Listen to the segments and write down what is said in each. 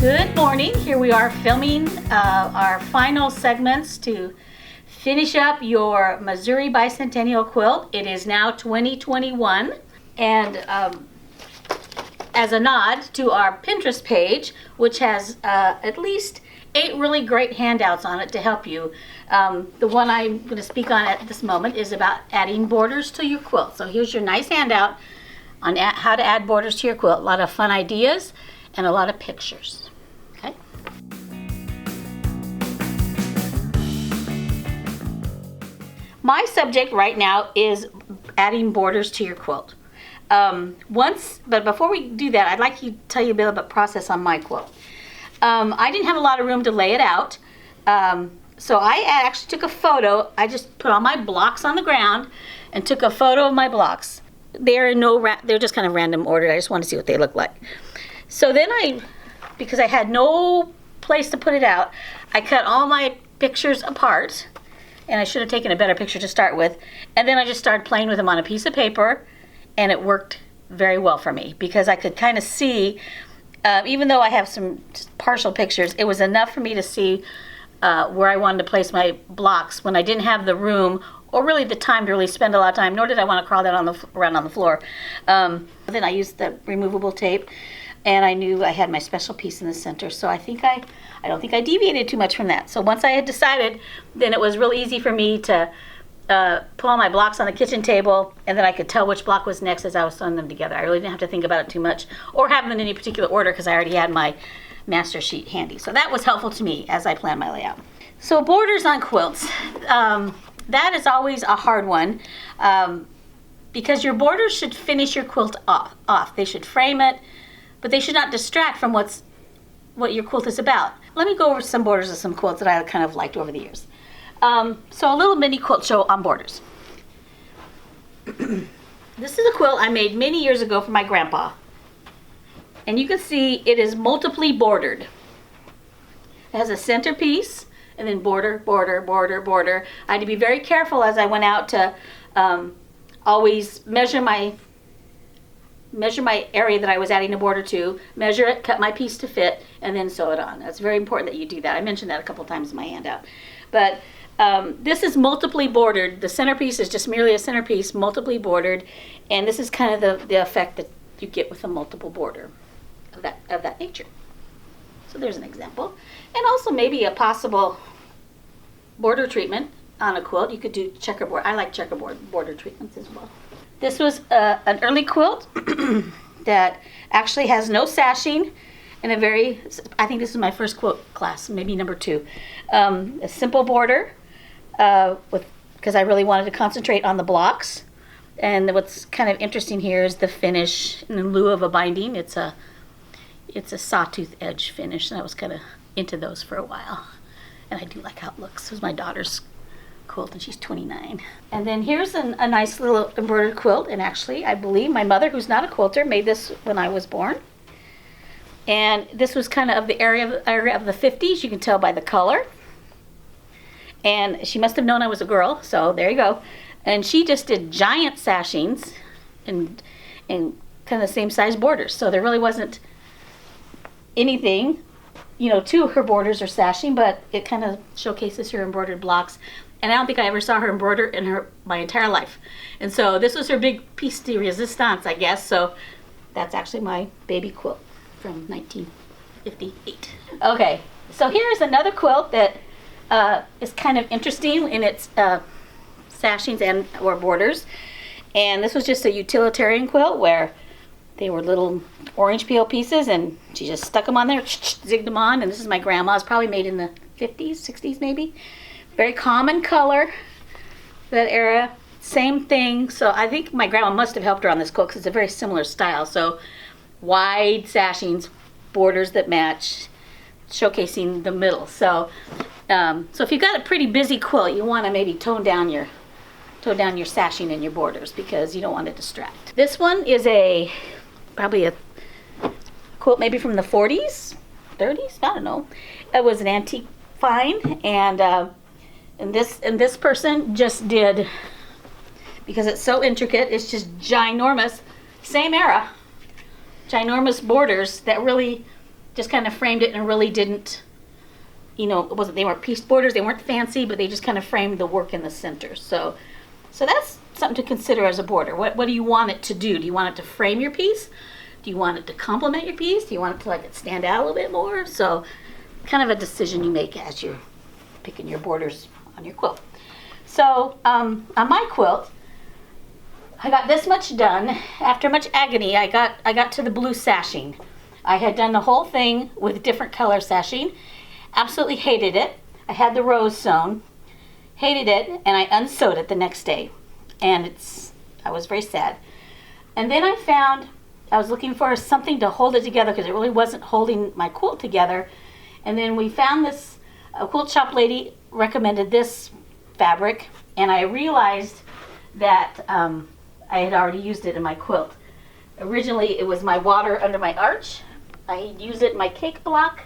Good morning. Here we are filming our final segments to finish up your Missouri Bicentennial Quilt. It is now 2021, and as a nod to our Pinterest page, which has at least 8 really great handouts on it to help you. The one I'm going to speak on at this moment is about adding borders to your quilt. So here's your nice handout on how to add borders to your quilt. A lot of fun ideas and a lot of pictures. Okay. My subject right now is adding borders to your quilt. But before we do that, I'd like to tell you a bit about the process on my quilt. I didn't have a lot of room to lay it out, so I actually took a photo. I just put all my blocks on the ground and took a photo of my blocks. They're just kind of random ordered. I just want to see what they look like. So then because I had no place to put it out, I cut all my pictures apart, and I should have taken a better picture to start with, and then I just started playing with them on a piece of paper, and it worked very well for me because I could kind of see, even though I have some partial pictures, it was enough for me to see where I wanted to place my blocks when I didn't have the room or really the time to really spend a lot of time, nor did I want to crawl that around on the floor. Then I used the removable tape, and I knew I had my special piece in the center, so I don't think I deviated too much from that. So once I had decided, then it was real easy for me to put all my blocks on the kitchen table, and then I could tell which block was next as I was sewing them together. I really didn't have to think about it too much or have them in any particular order because I already had my master sheet handy. So that was helpful to me as I planned my layout. So borders on quilts, that is always a hard one because your borders should finish your quilt off. They should frame it, but they should not distract from what your quilt is about. Let me go over some borders of some quilts that I kind of liked over the years. So a little mini quilt show on borders. This is a quilt I made many years ago for my grandpa. And you can see it is multiply bordered. It has a centerpiece and then border, border, border, border. I had to be very careful as I went out to always measure my area that I was adding a border to, measure it, cut my piece to fit, and then sew it on. That's very important that you do that. I mentioned that a couple times in my handout. But this is multiply bordered. The centerpiece is just merely a centerpiece, multiply bordered, and this is kind of the effect that you get with a multiple border of that nature. So there's an example. And also maybe a possible border treatment on a quilt. You could do checkerboard. I like checkerboard border treatments as well. This was an early quilt that actually has no sashing and I think this is my first quilt class, maybe number 2. A simple border because I really wanted to concentrate on the blocks. And what's kind of interesting here is the finish in lieu of a binding. It's a sawtooth edge finish, and I was kind of into those for a while. And I do like how it looks. This was my daughter's quilt, and she's 29. And then here's a nice little embroidered quilt, and actually I believe my mother, who's not a quilter, made this when I was born. And this was kind of the area of the 50s. You can tell by the color. And she must have known I was a girl, so there you go. And she just did giant sashings and kind of the same size borders. So there really wasn't anything, to her borders or sashing, but it kind of showcases her embroidered blocks. And I don't think I ever saw her embroider in my entire life. And so this was her big piece de resistance, I guess. So that's actually my baby quilt from 1958. Okay, so here's another quilt that is kind of interesting in its sashings or borders. And this was just a utilitarian quilt where they were little orange peel pieces, and she just stuck them on there, zigged them on. And this is my grandma's, probably made in the 50s, 60s maybe. Very common color, that era. Same thing. So I think my grandma must have helped her on this quilt because it's a very similar style. So wide sashings, borders that match, showcasing the middle. So if you've got a pretty busy quilt, you want to maybe tone down your sashing and your borders because you don't want to distract. This one is probably a quilt maybe from the 40s, 30s, I don't know. It was an antique find, and this person just did, because it's so intricate, it's just ginormous, same era, ginormous borders that really just kind of framed it and really didn't, you know, they weren't pieced borders, they weren't fancy, but they just kind of framed the work in the center. So that's something to consider as a border. What do you want it to do? Do you want it to frame your piece? Do you want it to complement your piece? Do you want it to like it stand out a little bit more? So kind of a decision you make as you're picking your borders on your quilt. So on my quilt, I got this much done. After much agony, I got to the blue sashing. I had done the whole thing with different color sashing. Absolutely hated it. I had the rose sewn. Hated it, and I unsewed it the next day. And I was very sad. And then I was looking for something to hold it together because it really wasn't holding my quilt together. And then we found this, a quilt shop lady recommended this fabric, and I realized that I had already used it in my quilt. Originally, it was my water under my arch. I had used it in my cake block.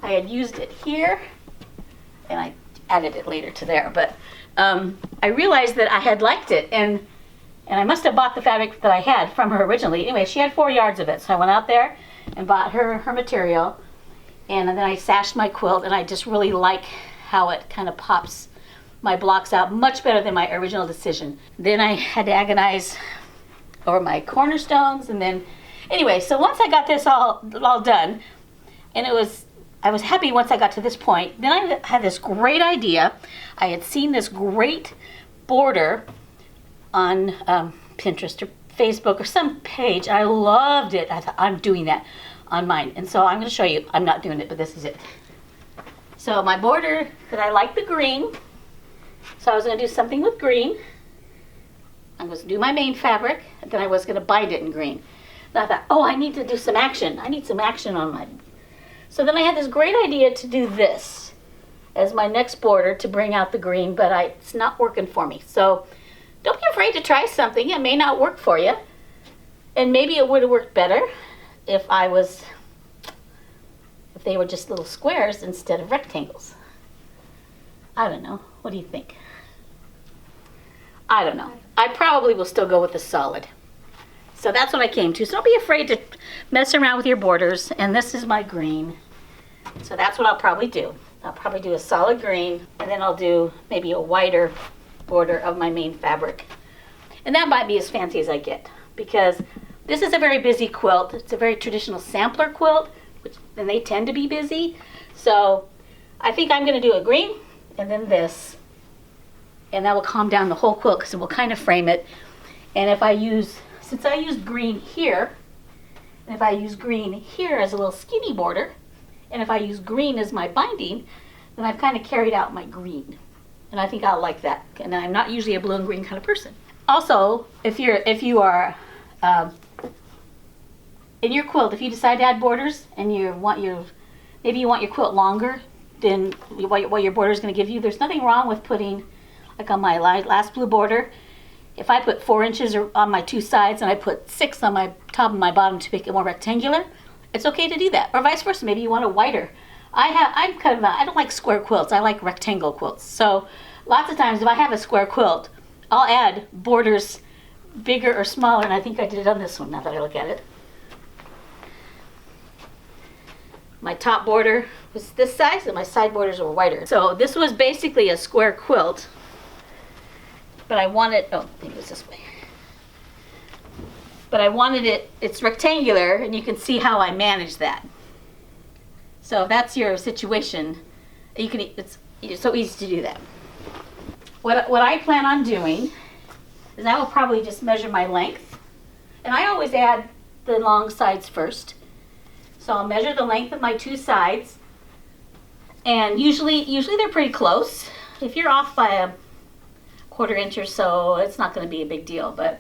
I had used it here, and I added it later to there. But I realized that I had liked it, and I must have bought the fabric that I had from her originally. Anyway, she had 4 yards of it, so I went out there and bought her material, and then I sashed my quilt, and I just really like how it kind of pops my blocks out much better than my original decision. Then I had to agonize over my cornerstones, and then anyway, so once I got this all done, and I was happy once I got to this point. Then I had this great idea. I had seen this great border on Pinterest or Facebook or some page. I loved it. I thought, I'm doing that on mine. And so I'm going to show you. I'm not doing it, but this is it. So my border, because I like the green, so I was going to do something with green. I was going to do my main fabric, and then I was going to bind it in green. And I thought, oh, I need to do some action. I need some action on my... So then I had this great idea to do this as my next border to bring out the green, but it's not working for me. So don't be afraid to try something. It may not work for you. And maybe it would have worked better if they were just little squares instead of rectangles. I don't know. What do you think? I don't know. I probably will still go with the solid. So that's what I came to. So don't be afraid to mess around with your borders. And this is my green. So that's what I'll probably do. I'll probably do a solid green, and then I'll do maybe a whiter border of my main fabric. And that might be as fancy as I get, because this is a very busy quilt. It's a very traditional sampler quilt, and they tend to be busy. So I think I'm going to do a green and then this, and that will calm down the whole quilt because it will kind of frame it. And since I used green here, and if I use green here as a little skinny border, and if I use green as my binding, then I've kind of carried out my green. And I think I'll like that. And I'm not usually a blue and green kind of person. Also, if you are in your quilt, if you decide to add borders and maybe you want your quilt longer than what your border is going to give you, there's nothing wrong with putting, like on my last blue border, if I put 4 inches on my 2 sides and I put 6 on my top and my bottom to make it more rectangular, it's okay to do that. Or vice versa, maybe you want it wider. I don't like square quilts, I like rectangle quilts. So lots of times if I have a square quilt, I'll add borders bigger or smaller, and I think I did it on this one now that I look at it. My top border was this size and my side borders were wider. So this was basically a square quilt, but I wanted, maybe it was this way. But I wanted it's rectangular, and you can see how I managed that. So if that's your situation, it's so easy to do that. What I plan on doing is I will probably just measure my length, and I always add the long sides first. So I'll measure the length of my 2 sides, and usually they're pretty close. If you're off by a 1/4 inch or so, it's not going to be a big deal. But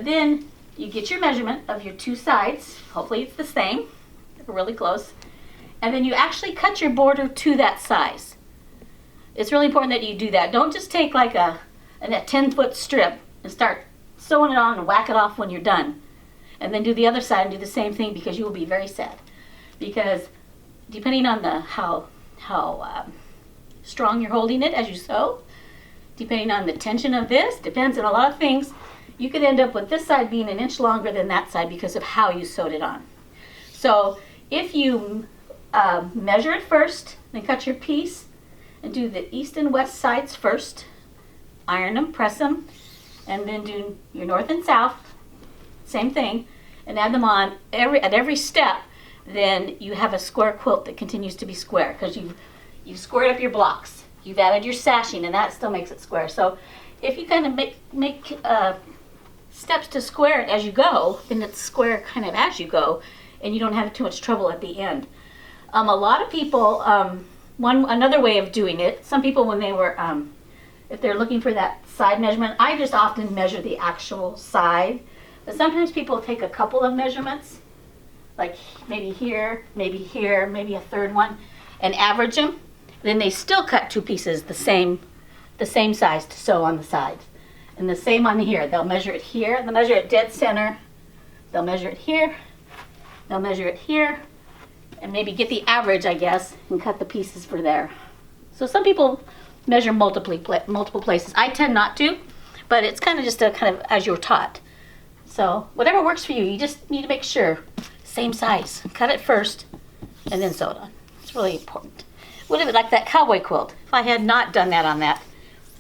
then you get your measurement of your 2 sides. Hopefully it's the same, really close. And then you actually cut your border to that size. It's really important that you do that. Don't just take like a 10-foot strip and start sewing it on and whack it off when you're done. And then do the other side and do the same thing, because you will be very sad. Because depending on how strong you're holding it as you sew, depending on the tension of this, depends on a lot of things, you could end up with this side being 1 inch longer than that side because of how you sewed it on. So if you measure it first, then cut your piece and do the east and west sides first, iron them, press them, and then do your north and south, same thing, and add them on at every step. Then you have a square quilt that continues to be square because you've squared up your blocks. You've added your sashing, and that still makes it square. So if you kind of make steps to square it as you go, then it's square kind of as you go, and you don't have too much trouble at the end. A lot of people, another way of doing it, some people when they were, if they're looking for that side measurement, I just often measure the actual side. But sometimes people take a couple of measurements, like maybe here, maybe a third one, and average them. Then they still cut two pieces the same size to sew on the sides. And the same on here. They'll measure it here, they'll measure it dead center, they'll measure it here, they'll measure it here, and maybe get the average, I guess, and cut the pieces for there. So some people measure multiple places. I tend not to, but it's kind of just as you're taught. So whatever works for you, you just need to make sure, same size. Cut it first, and then sew it on. It's really important. Would have been like that cowboy quilt. If I had not done that on that,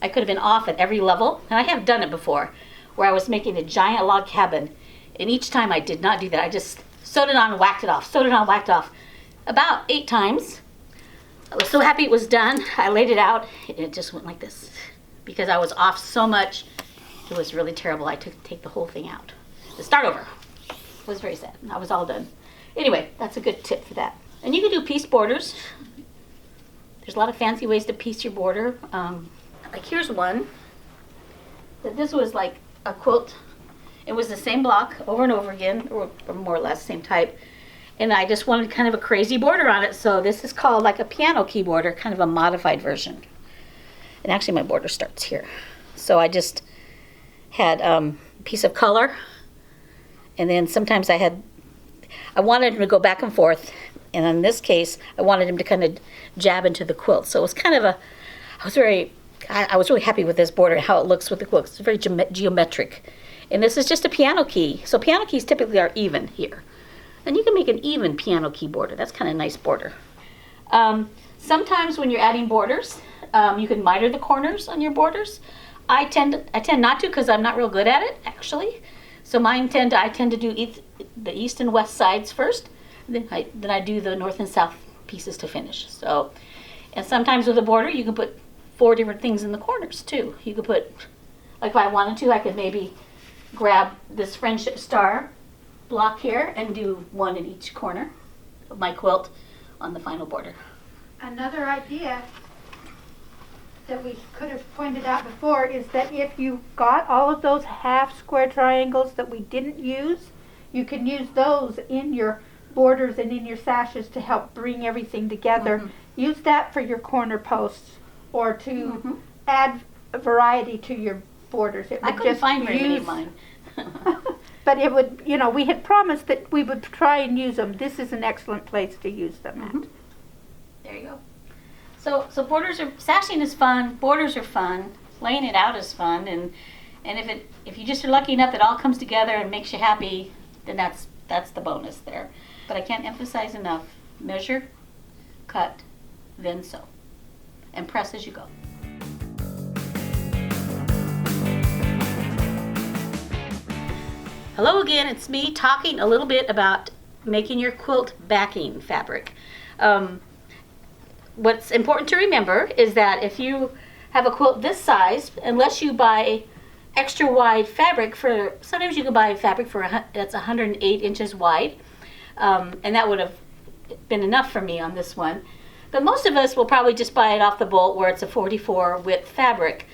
I could have been off at every level. And I have done it before, where I was making a giant log cabin. And each time I did not do that. I just sewed it on, whacked it off, sewed it on, whacked off. About 8 times. I was so happy it was done. I laid it out, and it just went like this. Because I was off so much, it was really terrible. I took to take the whole thing out. To start over. It was very sad. I was all done. Anyway, that's a good tip for that. And you can do piece borders. There's a lot of fancy ways to piece your border. Like here's one. This was like a quilt. It was the same block over and over again, or more or less same type. And I just wanted kind of a crazy border on it. So this is called like a piano key border, kind of a modified version. And actually my border starts here. So I just had a piece of color. And then sometimes I wanted him to go back and forth. And in this case, I wanted him to kind of jab into the quilt. So it was kind of I was really happy with this border and how it looks with the quilt. It's very geometric. And this is just a piano key. So piano keys typically are even here. And you can make an even piano key border. That's kind of a nice border. Sometimes when you're adding borders, you can miter the corners on your borders. I tend not to because I'm not real good at it, actually. So I tend to do the east and west sides first. Then I do the north and south pieces to finish. So, and sometimes with a border, you can put 4 different things in the corners too. You could put, like if I wanted to, I could maybe grab this friendship star block here and do one in each corner of my quilt on the final border. Another idea that we could have pointed out before is that if you got all of those half square triangles that we didn't use, you can use those in your borders and in your sashes to help bring everything together. Mm-hmm. Use that for your corner posts or to add a variety to your borders. I couldn't find very many of mine. But it would, we had promised that we would try and use them. This is an excellent place to use them at. There you go. So sashing is fun, borders are fun, laying it out is fun, and if you just are lucky enough that it all comes together and makes you happy, then that's the bonus there. But I can't emphasize enough, measure, cut, then sew, and press as you go. Hello again, it's me talking a little bit about making your quilt backing fabric. What's important to remember is that if you have a quilt this size, unless you buy extra wide fabric sometimes you can buy fabric that's 108 inches wide, and that would have been enough for me on this one. But most of us will probably just buy it off the bolt where it's a 44 width fabric.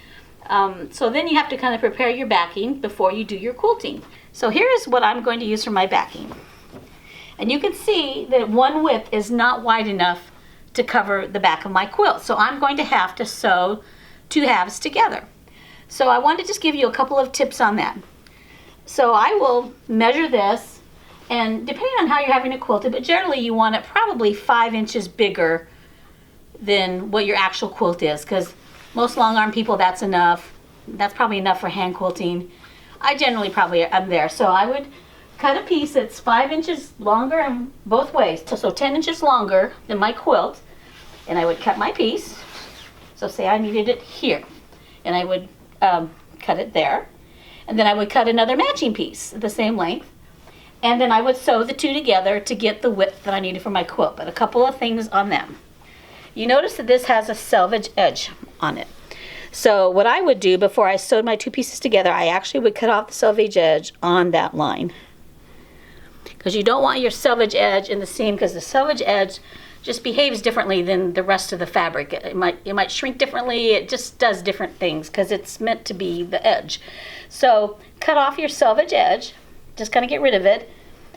So then you have to kind of prepare your backing before you do your quilting. So here is what I'm going to use for my backing. And you can see that one width is not wide enough to cover the back of my quilt. So I'm going to have to sew 2 halves together. So I want to just give you a couple of tips on that. So I will measure this, and depending on how you're having it quilted, but generally you want it probably 5 inches bigger than what your actual quilt is, because most long arm people, that's enough. That's probably enough for hand quilting. I generally probably am there. So I would cut a piece that's 5 inches longer in both ways, so 10 inches longer than my quilt, and I would cut my piece. So say I needed it here, and I would cut it there, and then I would cut another matching piece the same length, and then I would sew the two together to get the width that I needed for my quilt. But a couple of things on them. You notice that this has a selvage edge on it. So what I would do before I sewed my two pieces together, I actually would cut off the selvage edge on that line. Because you don't want your selvage edge in the seam, because the selvage edge just behaves differently than the rest of the fabric. It might shrink differently. It just does different things because it's meant to be the edge. So cut off your selvage edge, just kind of get rid of it,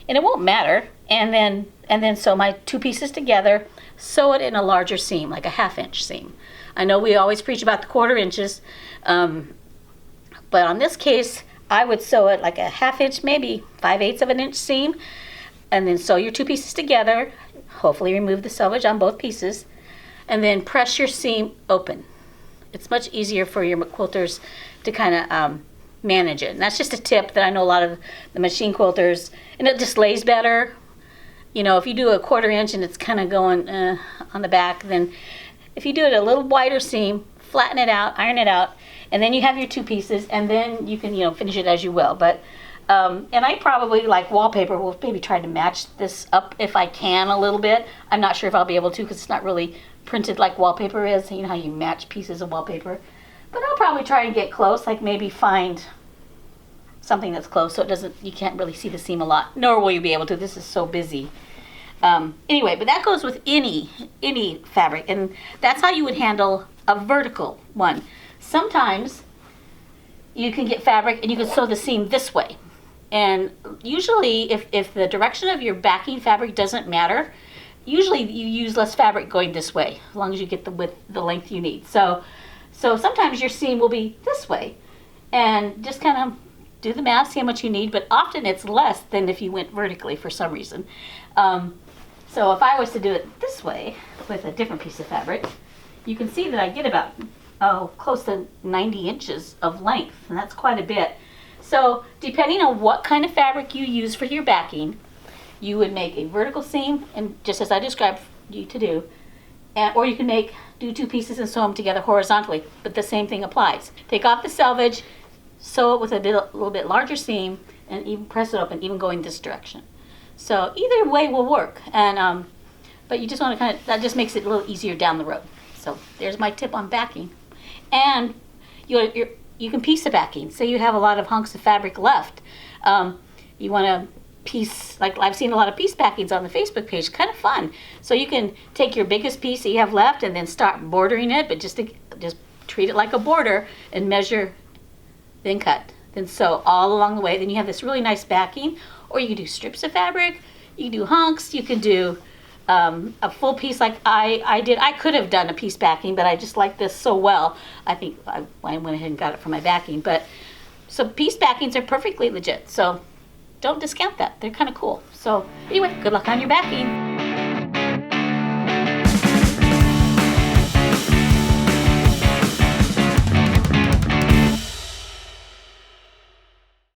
and it won't matter. And then sew my two pieces together. Sew it in a larger seam, like a 1/2 inch seam. I know we always preach about the 1/4 inches, but on this case, I would sew it like a 1/2 inch, maybe 5/8 of an inch seam, and then sew your two pieces together. Hopefully remove the selvage on both pieces, and then press your seam open. It's much easier for your quilters to kind of manage it. And that's just a tip that I know a lot of the machine quilters, and it just lays better. You know, if you do a 1/4 inch and it's kind of going on the back, then if you do it a little wider seam, flatten it out, iron it out, and then you have your two pieces, and then you can, finish it as you will. But and I probably, like wallpaper, will maybe try to match this up if I can a little bit. I'm not sure if I'll be able to because it's not really printed like wallpaper is. You know how you match pieces of wallpaper. But I'll probably try and get close, like maybe find something that's close so you can't really see the seam a lot. Nor will you be able to. This is so busy. Anyway, but that goes with any fabric, and that's how you would handle a vertical one. Sometimes you can get fabric and you can sew the seam this way. And usually if the direction of your backing fabric doesn't matter, usually you use less fabric going this way, as long as you get the length you need. So sometimes your seam will be this way, and just kind of do the math, see how much you need, but often it's less than if you went vertically for some reason. So if I was to do it this way with a different piece of fabric, you can see that I get about close to 90 inches of length, and that's quite a bit. So depending on what kind of fabric you use for your backing, you would make a vertical seam, and just as I described you to do, or you can do two pieces and sew them together horizontally, but the same thing applies. Take off the selvage, sew it with a little bit larger seam, and even press it open, even going this direction. So either way will work, and but you just want to that just makes it a little easier down the road. So there's my tip on backing. And you can piece the backing. Say you have a lot of hunks of fabric left. You want to piece, like I've seen a lot of piece backings on the Facebook page, kind of fun. So you can take your biggest piece that you have left and then start bordering it, but just treat it like a border and measure, then cut, then sew all along the way. Then you have this really nice backing. Or you can do strips of fabric, you can do hunks, you can do a full piece like I did. I could have done a piece backing, but I just like this so well. I think I went ahead and got it for my backing. But so piece backings are perfectly legit. So don't discount that. They're kind of cool. So anyway, good luck on your backing.